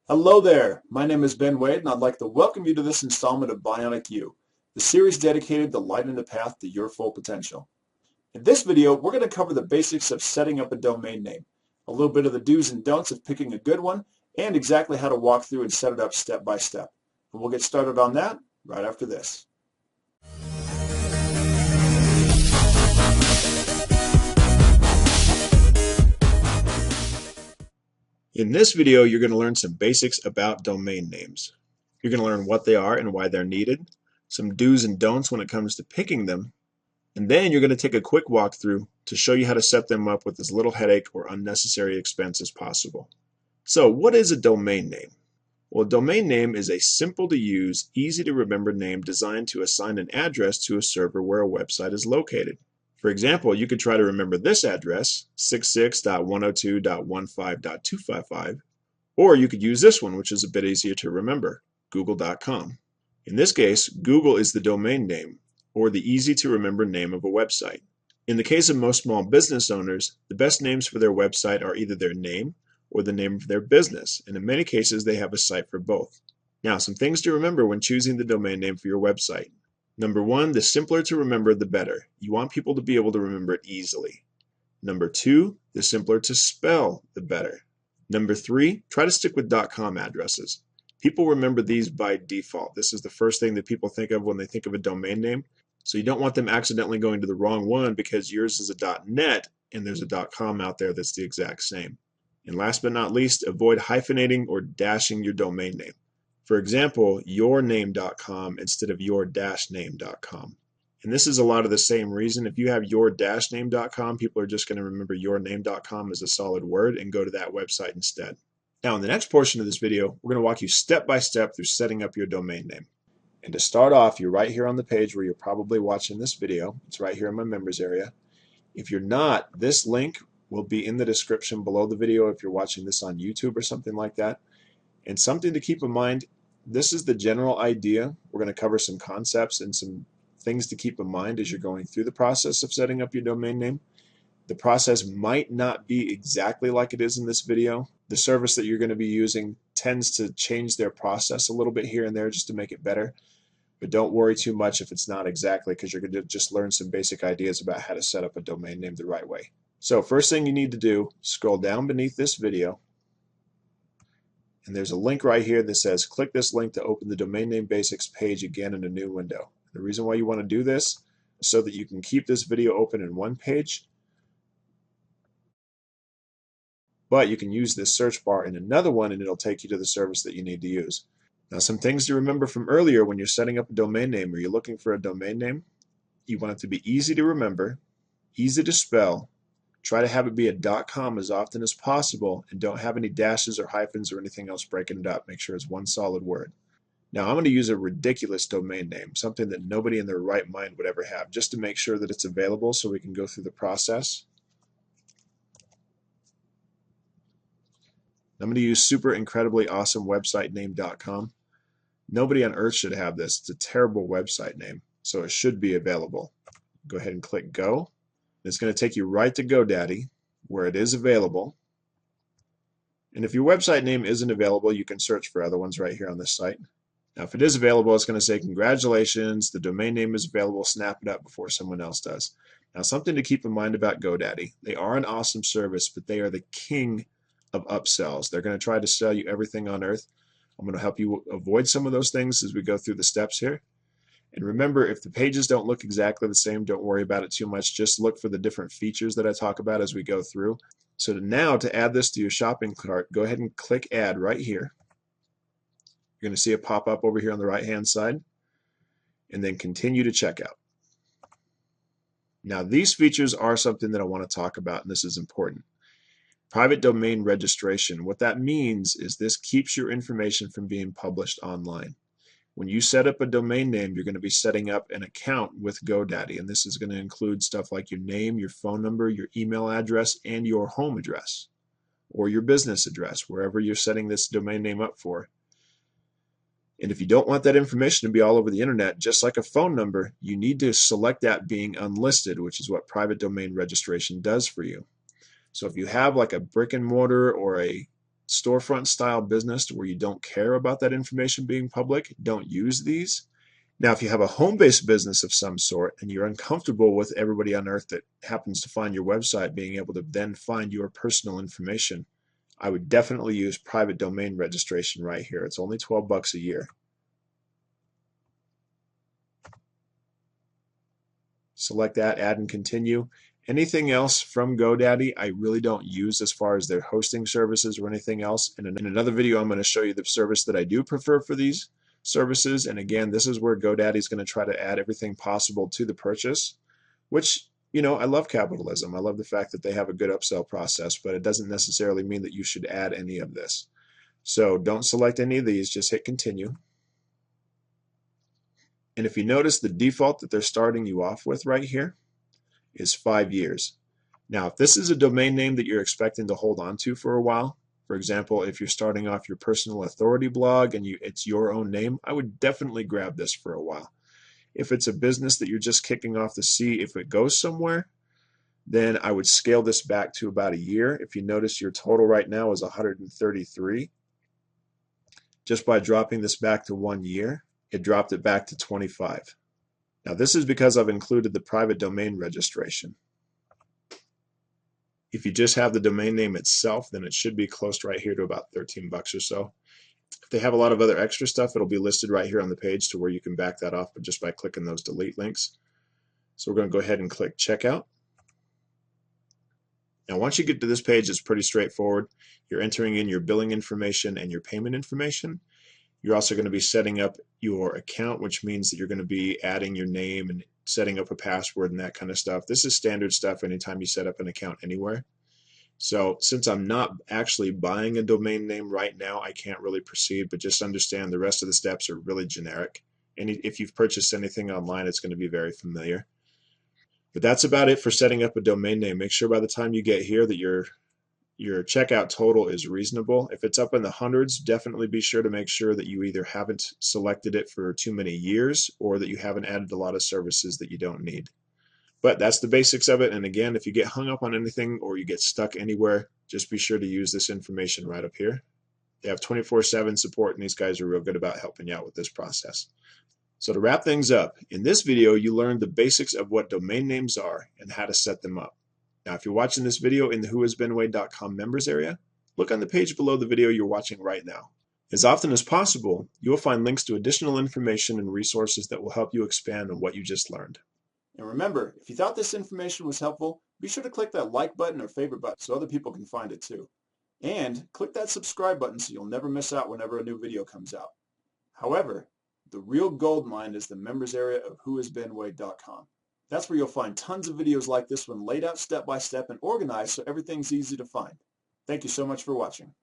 Hello there, my name is Ben Wade and I'd like to welcome you to this installment of Bionic You, the series dedicated to lighting the path to your full potential. In this video, we're going to cover the basics of setting up a domain name, a little bit of the do's and don'ts of picking a good one, and exactly how to walk through and set it up step by step. And we'll get started on that right after this. In this video, you're going to learn some basics about domain names. You're going to learn what they are and why they're needed, some do's and don'ts when it comes to picking them, and then you're going to take a quick walkthrough to show you how to set them up with as little headache or unnecessary expense as possible. So what is a domain name? Well, a domain name is a simple to use, easy to remember name designed to assign an address to a server where a website is located. For example, you could try to remember this address, 66.102.15.255, or you could use this one, which is a bit easier to remember, google.com. In this case, Google is the domain name, or the easy-to-remember name of a website. In the case of most small business owners, the best names for their website are either their name or the name of their business, and in many cases they have a site for both. Now, some things to remember when choosing the domain name for your website. Number one, the simpler to remember, the better. You want people to be able to remember it easily. Number two, the simpler to spell, the better. Number three, try to stick with .com addresses. People remember these by default. This is the first thing that people think of when they think of a domain name. So you don't want them accidentally going to the wrong one because yours is a .net and there's a .com out there that's the exact same. And last but not least, avoid hyphenating or dashing your domain name. For example, yourname.com instead of your-name.com. And this is a lot of the same reason. If you have your-name.com, people are just going to remember yourname.com as a solid word and go to that website instead. Now, in the next portion of this video, we're going to walk you step by step through setting up your domain name. And to start off, you're right here on the page where you're probably watching this video. It's right here in my members area. If you're not, this link will be in the description below the video if you're watching this on YouTube or something like that. And something to keep in mind, this is the general idea. We're going to cover some concepts and some things to keep in mind as you're going through the process of setting up your domain name. The process might not be exactly like it is in this video. The service that you're going to be using tends to change their process a little bit here and there just to make it better. But don't worry too much if it's not exactly, because you're going to just learn some basic ideas about how to set up a domain name the right way. So first thing you need to do, scroll down beneath this video. And there's a link right here that says click this link to open the Domain Name Basics page again in a new window. The reason why you want to do this is so that you can keep this video open in one page, but you can use this search bar in another one and it'll take you to the service that you need to use. Now, some things to remember from earlier when you're setting up a domain name or you're looking for a domain name, you want it to be easy to remember, easy to spell. Try to have it be a .com as often as possible, and don't have any dashes or hyphens or anything else breaking it up. Make sure it's one solid word. Now I'm going to use a ridiculous domain name, something that nobody in their right mind would ever have, just to make sure that it's available so we can go through the process. I'm going to use super incredibly awesome website name.com. Nobody on earth should have this. It's a terrible website name, so it should be available. Go ahead and click go. It's going to take you right to GoDaddy, where it is available. And if your website name isn't available, you can search for other ones right here on this site. Now, if it is available, it's going to say, congratulations, the domain name is available, snap it up before someone else does. Now, something to keep in mind about GoDaddy. They are an awesome service, but they are the king of upsells. They're going to try to sell you everything on earth. I'm going to help you avoid some of those things as we go through the steps here. And remember, if the pages don't look exactly the same, don't worry about it too much. Just look for the different features that I talk about as we go through. So now to add this to your shopping cart, go ahead and click add right here. You're going to see it pop up over here on the right hand side, and then continue to checkout. Now these features are something that I want to talk about, and this is important. Private domain registration. What that means is this keeps your information from being published online. When you set up a domain name, you're going to be setting up an account with GoDaddy, and this is going to include stuff like your name, your phone number, your email address, and your home address, or your business address, wherever you're setting this domain name up for. And if you don't want that information to be all over the internet, just like a phone number, you need to select that being unlisted, which is what private domain registration does for you. So if you have like a brick and mortar or a storefront style business where you don't care about that information being public, don't use these. Now, if you have a home-based business of some sort and you're uncomfortable with everybody on earth that happens to find your website being able to then find your personal information, I would definitely use private domain registration right here. It's only $12 a year. Select that, add and continue. Anything else from GoDaddy I really don't use as far as their hosting services or anything else. And in another video I'm going to show you the service that I do prefer for these services. And again, this is where GoDaddy is going to try to add everything possible to the purchase, which, you know, I love capitalism. I love the fact that they have a good upsell process, but it doesn't necessarily mean that you should add any of this. So don't select any of these, just hit continue. And if you notice, the default that they're starting you off with right here is 5 years. Now, if this is a domain name that you're expecting to hold on to for a while, for example, if you're starting off your personal authority blog and it's your own name, I would definitely grab this for a while. If it's a business that you're just kicking off to see if it goes somewhere, then I would scale this back to about a year. If you notice, your total right now is 133. Just by dropping this back to 1 year, it dropped it back to 25. Now, this is because I've included the private domain registration. If you just have the domain name itself, then it should be close right here to about $13 or so. If they have a lot of other extra stuff, it'll be listed right here on the page to where you can back that off just by clicking those delete links. So we're going to go ahead and click checkout. Now, once you get to this page, it's pretty straightforward. You're entering in your billing information and your payment information. You're also going to be setting up your account, which means that you're going to be adding your name and setting up a password and that kind of stuff. This is standard stuff anytime you set up an account anywhere. So since I'm not actually buying a domain name right now, I can't really proceed, but just understand the rest of the steps are really generic. And if you've purchased anything online, it's going to be very familiar. But that's about it for setting up a domain name. Make sure by the time you get here that your checkout total is reasonable. If it's up in the hundreds, definitely be sure to make sure that you either haven't selected it for too many years or that you haven't added a lot of services that you don't need. But that's the basics of it. And again, if you get hung up on anything or you get stuck anywhere, just be sure to use this information right up here. They have 24/7 support, and these guys are real good about helping you out with this process. So to wrap things up, in this video, you learned the basics of what domain names are and how to set them up. Now, if you're watching this video in the WhoIsBenWehde.com members area, look on the page below the video you're watching right now. As often as possible, you will find links to additional information and resources that will help you expand on what you just learned. And remember, if you thought this information was helpful, be sure to click that like button or favorite button so other people can find it too. And click that subscribe button so you'll never miss out whenever a new video comes out. However, the real gold mine is the members area of WhoIsBenWehde.com. That's where you'll find tons of videos like this one laid out step by step and organized so everything's easy to find. Thank you so much for watching.